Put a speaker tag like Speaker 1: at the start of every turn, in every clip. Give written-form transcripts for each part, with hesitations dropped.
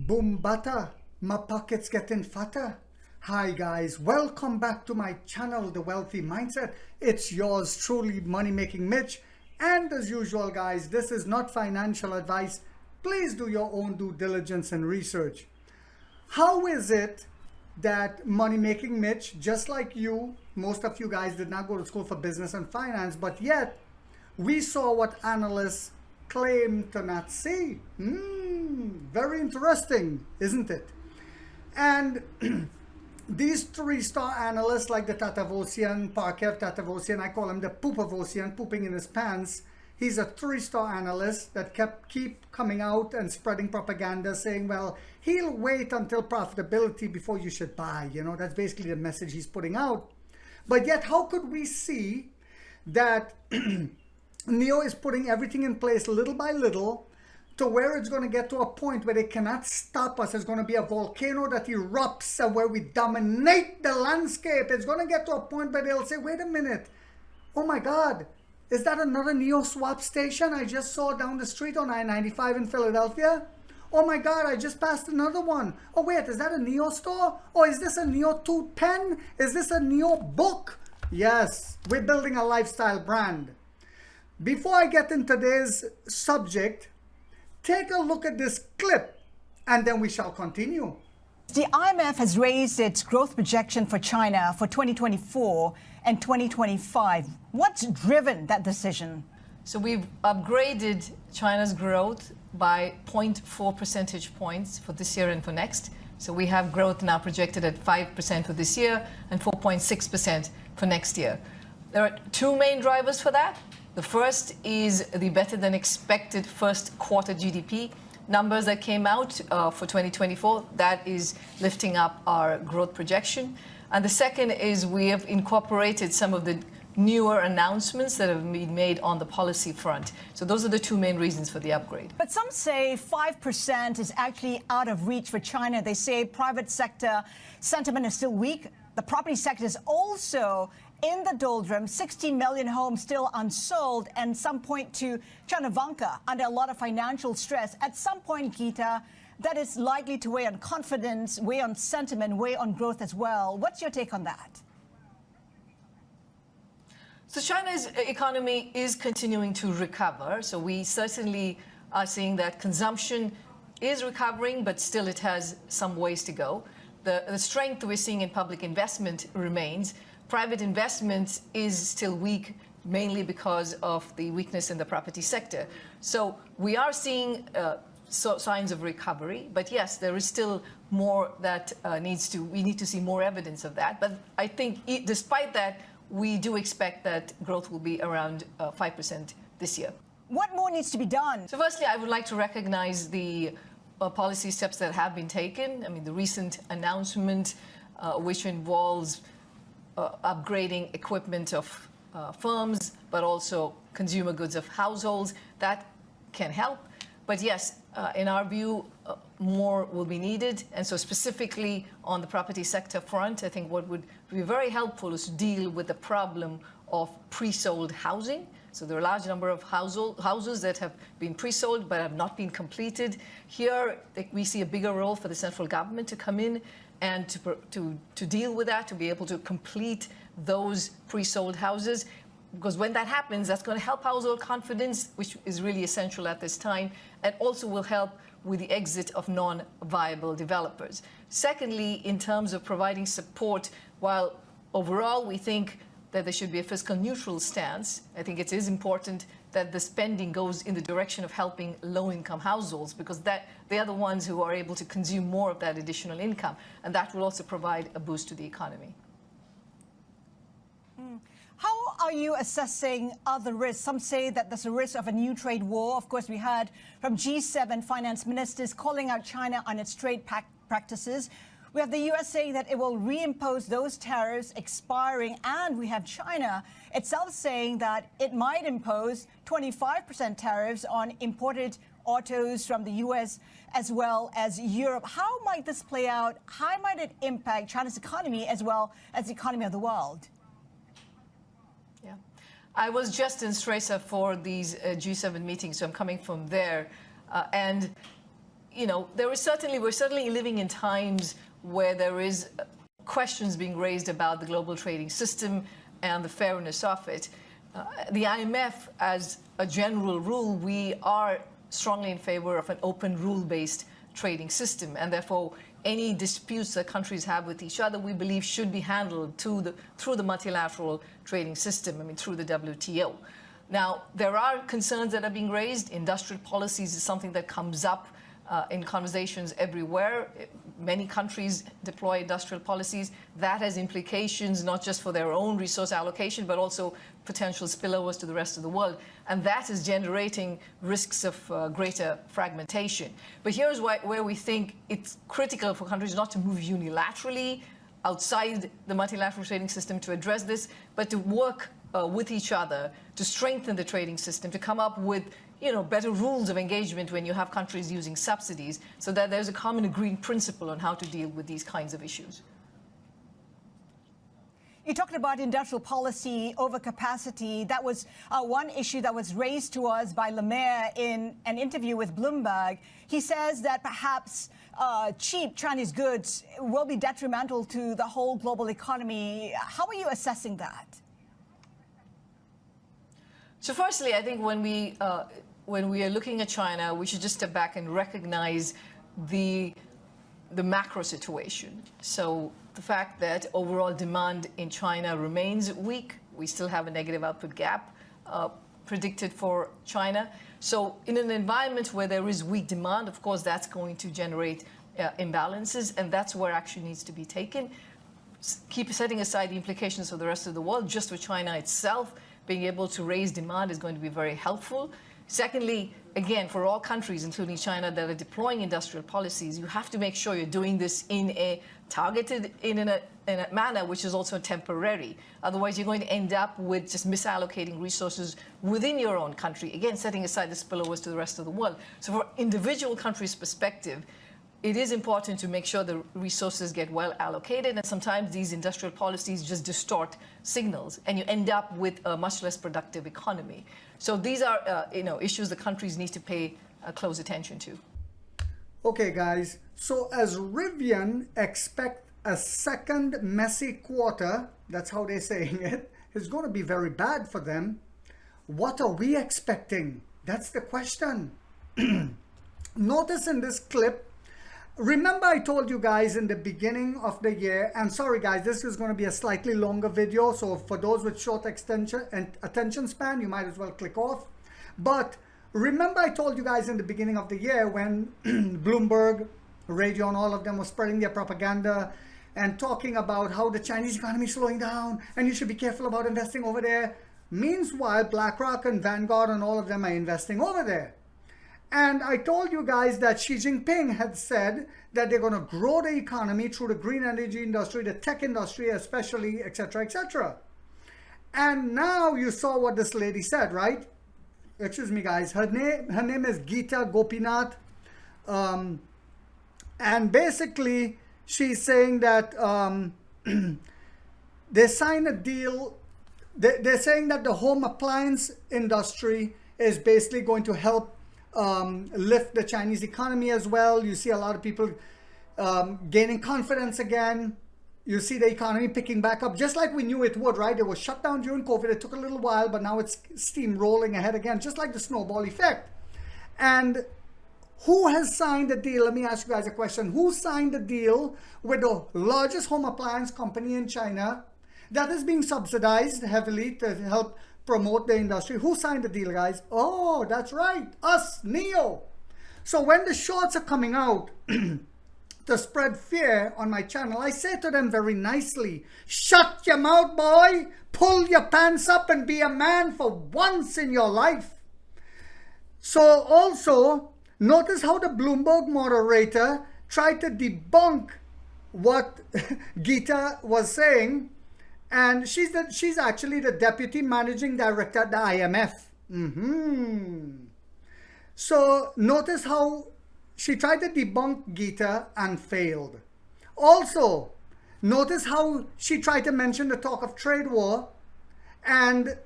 Speaker 1: Boom butter, my pockets getting fatter. Hi guys, welcome back to my channel, The Wealthy Mindset. It's yours truly, Money Making Mitch. And as usual guys, this is not financial advice. Please do your own due diligence and research. How is it that Money Making Mitch, just like you, most of you guys did not go to school for business and finance, but yet we saw what analysts claim to not see? Very interesting, isn't it? And these three-star analysts like the Tatavosian, Parkev Tatavosian, I call him the Poopavosian, pooping in his pants. He's a three-star analyst that keep coming out and spreading propaganda saying, well, he'll wait until profitability before you should buy. You know, that's basically the message he's putting out. But yet, how could we see that NEO is putting everything in place little by little to where it's going to get to a point where they cannot stop us? It's going to be a volcano that erupts and where we dominate the landscape. It's going to get to a point where they'll say, wait a minute, oh my God, is that another NEO swap station I just saw down the street on I-95 in Philadelphia? Oh my God, I just passed another one. Oh wait, is that a NEO store? Oh, is this a NEO tooth pen? Is this a NEO book? Yes, we're building a lifestyle brand. Before I get into today's subject, take a look at this clip and then we shall continue.
Speaker 2: The IMF has raised its growth projection for China for 2024 and 2025. What's driven that decision?
Speaker 3: So we've upgraded China's growth by 0.4 percentage points for this year and for next. So we have growth now projected at 5% for this year and 4.6% for next year. There are two main drivers for that. The first is the better than expected first quarter GDP numbers that came out for 2024. That is lifting up our growth projection. And the second is we have incorporated some of the newer announcements that have been made on the policy front. So those are the two main reasons for the upgrade.
Speaker 2: But some say 5% is actually out of reach for China. They say private sector sentiment is still weak. The property sector is also in the doldrums, 16 million homes still unsold, and some point to China Vanka under a lot of financial stress. At some point, Geeta, that is likely to weigh on confidence, weigh on sentiment, weigh on growth as well. What's your take on that?
Speaker 3: So China's economy is continuing to recover. So we certainly are seeing that consumption is recovering, but still it has some ways to go. The strength we're seeing in public investment remains. Private investment is still weak, mainly because of the weakness in the property sector. So we are seeing signs of recovery, but yes, there is still more that we need to see more evidence of that. But I think despite that, we do expect that growth will be around 5% this year.
Speaker 2: What more needs to be done?
Speaker 3: So firstly, I would like to recognize the policy steps that have been taken. I mean, the recent announcement, which involves upgrading equipment of firms, but also consumer goods of households, that can help. But yes, in our view, more will be needed. And so specifically on the property sector front, I think what would be very helpful is to deal with the problem of pre-sold housing. So there are a large number of houses that have been pre-sold but have not been completed. Here, we see a bigger role for the central government to come in and to deal with that, to be able to complete those pre-sold houses. Because when that happens, that's going to help household confidence, which is really essential at this time, and also will help with the exit of non-viable developers. Secondly, in terms of providing support, while overall we think that there should be a fiscal neutral stance, I think it is important that the spending goes in the direction of helping low-income households, because they are the ones who are able to consume more of that additional income, and that will also provide a boost to the economy.
Speaker 2: How are you assessing other risks? Some say that there's a risk of a new trade war. Of course, we heard from G7 finance ministers calling out China on its trade practices. We have the U.S. saying that it will reimpose those tariffs expiring, and we have China itself saying that it might impose 25% tariffs on imported autos from the U.S. as well as Europe. How might this play out? How might it impact China's economy as well as the economy of the world?
Speaker 3: Yeah, I was just in Stresa for these G7 meetings, so I'm coming from there. And we're certainly living in times where there is questions being raised about the global trading system and the fairness of it. The IMF, as a general rule, we are strongly in favor of an open rule-based trading system, and therefore any disputes that countries have with each other, we believe, should be handled through the multilateral trading system, through the WTO. Now, there are concerns that are being raised. Industrial policies is something that comes up in conversations everywhere. Many countries deploy industrial policies. That has implications not just for their own resource allocation, but also potential spillovers to the rest of the world. And that is generating risks of greater fragmentation. But here's where we think it's critical for countries not to move unilaterally outside the multilateral trading system to address this, but to work with each other to strengthen the trading system, to come up with better rules of engagement when you have countries using subsidies, so that there's a common agreed principle on how to deal with these kinds of issues.
Speaker 2: You talked about industrial policy overcapacity. That was one issue that was raised to us by Le Maire in an interview with Bloomberg. He says that perhaps cheap Chinese goods will be detrimental to the whole global economy. How are you assessing that?
Speaker 3: So firstly, I think when we are looking at China, we should just step back and recognize the macro situation. So the fact that overall demand in China remains weak. We still have a negative output gap predicted for China. So in an environment where there is weak demand, of course, that's going to generate imbalances, and that's where action needs to be taken. Keep setting aside the implications for the rest of the world. Just for China itself, being able to raise demand is going to be very helpful. Secondly, again, for all countries, including China, that are deploying industrial policies, you have to make sure you're doing this in a targeted, in a manner which is also temporary. Otherwise, you're going to end up with just misallocating resources within your own country, again, setting aside the spillovers to the rest of the world. So for individual countries' perspective, it is important to make sure the resources get well allocated, and sometimes these industrial policies just distort signals, and you end up with a much less productive economy. So these are issues the countries need to pay close attention to.
Speaker 1: Okay, guys. So as Rivian expect a second messy quarter, that's how they're saying it, it's going to be very bad for them. What are we expecting? That's the question. Notice in this clip, remember I told you guys in the beginning of the year, and sorry guys, this is going to be a slightly longer video, so for those with short attention span, you might as well click off. But remember I told you guys in the beginning of the year when Bloomberg, Radio, and all of them were spreading their propaganda and talking about how the Chinese economy is slowing down and you should be careful about investing over there. Meanwhile, BlackRock and Vanguard and all of them are investing over there. And I told you guys that Xi Jinping had said that they're going to grow the economy through the green energy industry, the tech industry especially, etc., etc. And now you saw what this lady said, right? Excuse me, guys. Her name is Geeta Gopinath. And basically, she's saying that they signed a deal. They're saying that the home appliance industry is basically going to help lift the Chinese economy as well. You see a lot of people gaining confidence again. You see the economy picking back up, just like we knew it would, right? It was shut down during COVID. It took a little while, but now it's steamrolling ahead again, just like the snowball effect. And who has signed the deal? Let me ask you guys a question. Who signed the deal with the largest home appliance company in China that is being subsidized heavily to help promote the industry? Who signed the deal, guys? Oh, that's right. Us, NEO. So when the shorts are coming out to spread fear on my channel, I say to them very nicely, shut your mouth, boy. Pull your pants up and be a man for once in your life. So also, notice how the Bloomberg moderator tried to debunk what Geeta was saying. And she's actually the deputy managing director at the IMF. So notice how she tried to debunk Geeta and failed. Also, notice how she tried to mention the talk of trade war. And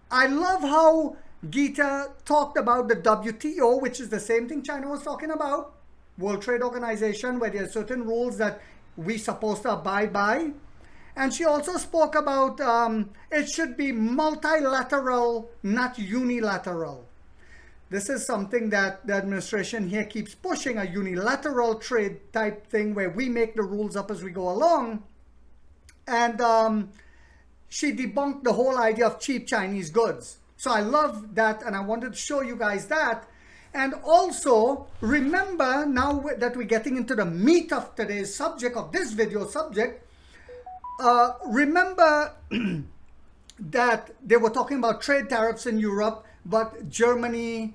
Speaker 1: I love how Geeta talked about the WTO, which is the same thing China was talking about. World Trade Organization, where there are certain rules that we're supposed to abide by. And she also spoke about it should be multilateral, not unilateral. This is something that the administration here keeps pushing, a unilateral trade type thing where we make the rules up as we go along. And she debunked the whole idea of cheap Chinese goods. So I love that, and I wanted to show you guys that. And also, remember, now that we're getting into the meat of today's subject, of this video subject, remember that they were talking about trade tariffs in Europe, but Germany,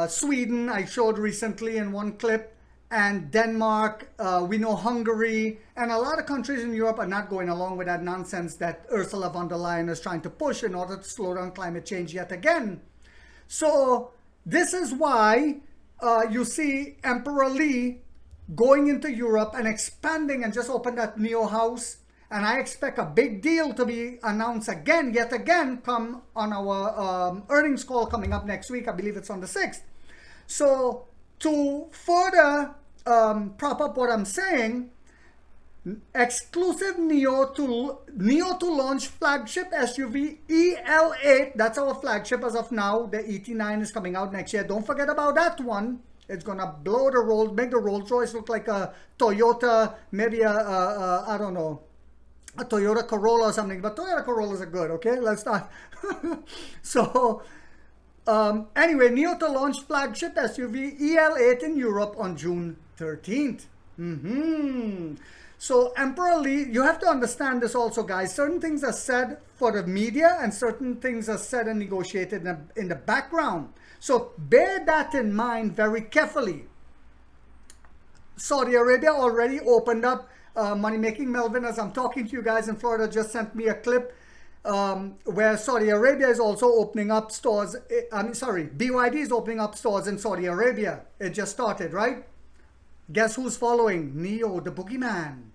Speaker 1: Sweden, I showed recently in one clip, and Denmark, we know Hungary, and a lot of countries in Europe are not going along with that nonsense that Ursula von der Leyen is trying to push in order to slow down climate change yet again. So this is why you see Emperor Lee going into Europe and expanding and just opened that NEO house. And I expect a big deal to be announced again, yet again, come on our earnings call coming up next week. I believe it's on the 6th. So to further prop up what I'm saying, exclusive NEO to launch flagship SUV EL8. That's our flagship as of now. The ET9 is coming out next year. Don't forget about that one. It's gonna blow the roll, make the Rolls Royce look like a Toyota, maybe I don't know, a Toyota Corolla or something. But Toyota Corollas are good. Okay, let's not. So anyway, NEO to launch flagship SUV EL8 in Europe on June 13th. So Emperor Lee, you have to understand this also, guys. Certain things are said for the media and certain things are said and negotiated in the background. So bear that in mind very carefully. Saudi Arabia already opened up Money Making Melvin, as I'm talking to you guys in Florida, just sent me a clip where Saudi Arabia is also opening up stores. BYD is opening up stores in Saudi Arabia. It just started, right? Guess who's following? NEO, the boogeyman.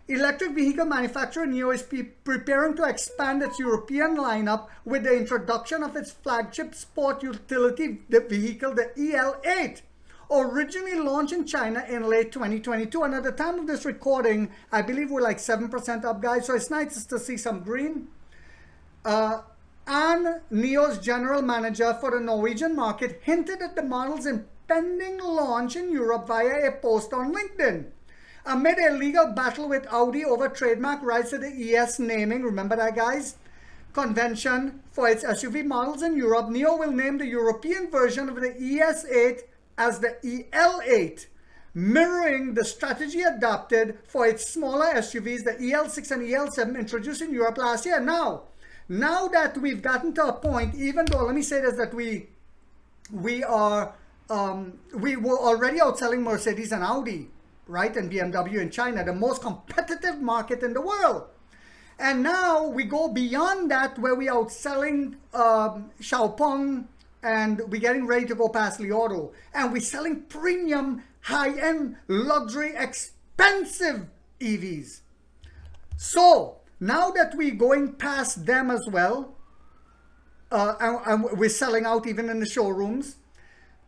Speaker 1: Electric vehicle manufacturer NEO is preparing to expand its European lineup with the introduction of its flagship sport utility vehicle, the EL8. Originally launched in China in late 2022. And at the time of this recording, I believe we're like 7% up, guys. So it's nice to see some green. And NEO's general manager for the Norwegian market hinted at the model's impending launch in Europe via a post on LinkedIn. Amid a legal battle with Audi over trademark rights to the ES naming, remember that, guys? Convention for its SUV models in Europe, NEO will name the European version of the ES8 as the EL8, mirroring the strategy adopted for its smaller SUVs, the EL6 and EL7, introduced in Europe last year. Now that we've gotten to a point, even though, let me say this, that we were already outselling Mercedes and Audi, right, and BMW in China, the most competitive market in the world. And now we go beyond that, where we outselling Xiaopeng, and we're getting ready to go past Li Auto, and we're selling premium, high-end, luxury, expensive EVs. So now that we're going past them as well, and we're selling out even in the showrooms,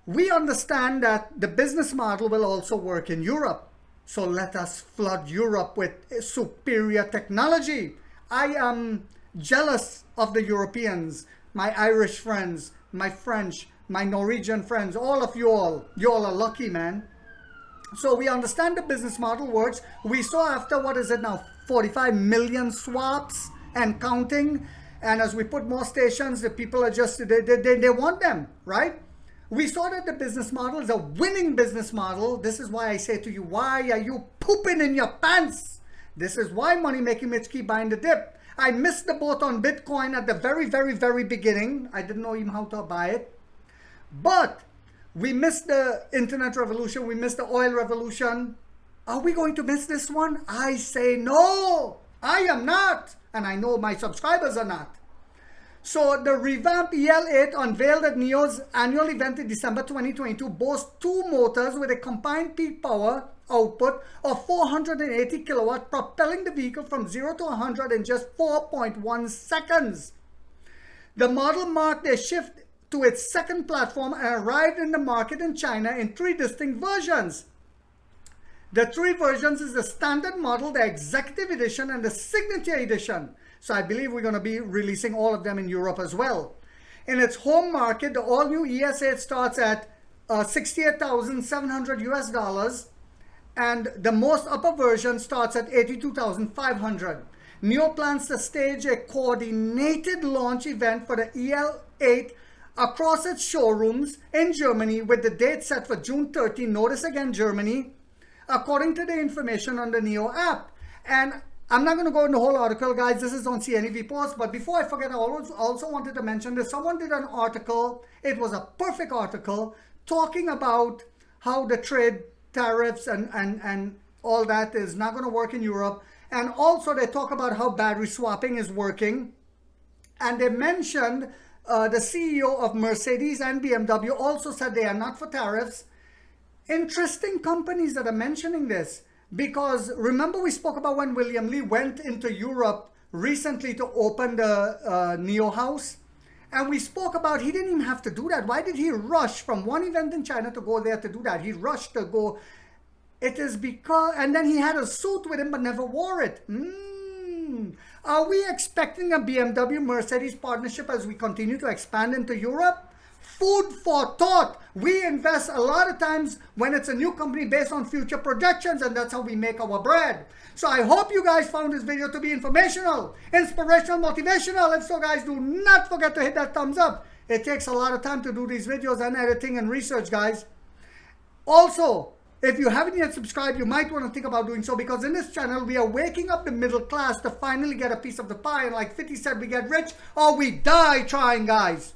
Speaker 1: we understand that the business model will also work in Europe. So let us flood Europe with superior technology. I am jealous of the Europeans, my Irish friends, my French, my Norwegian friends, all of you all. You all are lucky, man. So we understand the business model works. We saw after, what is it now, 45 million swaps and counting. And as we put more stations, the people are just, they want them, right? We saw that the business model is a winning business model. This is why I say to you, why are you pooping in your pants? This is why Money Making Mitch keep buying the dip. I missed the boat on Bitcoin at the very, very, very beginning. I didn't know even how to buy it. But we missed the internet revolution. We missed the oil revolution. Are we going to miss this one? I say no. I am not. And I know my subscribers are not. So the revamped EL8 unveiled at NEO's annual event in December 2022 boasts two motors with a combined peak power output of 480 kilowatt, propelling the vehicle from 0 to 100 in just 4.1 seconds. The model marked a shift to its second platform and arrived in the market in China in 3 distinct versions. The 3 versions is the standard model, the executive edition, and the signature edition. So I believe we're going to be releasing all of them in Europe as well. In its home market, the all-new ES8 starts at $68,700 US, and the most upper version starts at $82,500. NIO plans to stage a coordinated launch event for the EL8 across its showrooms in Germany with the date set for June 30. Notice again, Germany, according to the information on the NIO app. And I'm not going to go into the whole article, guys. This is on CNEV Post. But before I forget, I also wanted to mention that someone did an article. It was a perfect article talking about how the trade tariffs and all that is not going to work in Europe. And also they talk about how battery swapping is working. And they mentioned the CEO of Mercedes and BMW also said they are not for tariffs. Interesting companies that are mentioning this, because remember we spoke about when William Li went into Europe recently to open the NIO house, and we spoke about he didn't even have to do that. Why did he rush from one event in China to go there to do that? He rushed to go. It is because, and then he had a suit with him but never wore it. Are we expecting a BMW Mercedes partnership as we continue to expand into Europe? Food for thought. We invest a lot of times when it's a new company based on future projections, and that's how we make our bread. So I hope you guys found this video to be informational, inspirational, motivational. If so, guys, do not forget to hit that thumbs up. It takes a lot of time to do these videos and editing and research, guys. Also, if you haven't yet subscribed, you might want to think about doing so, because in this channel, we are waking up the middle class to finally get a piece of the pie. And like 50 said, we get rich or we die trying, guys.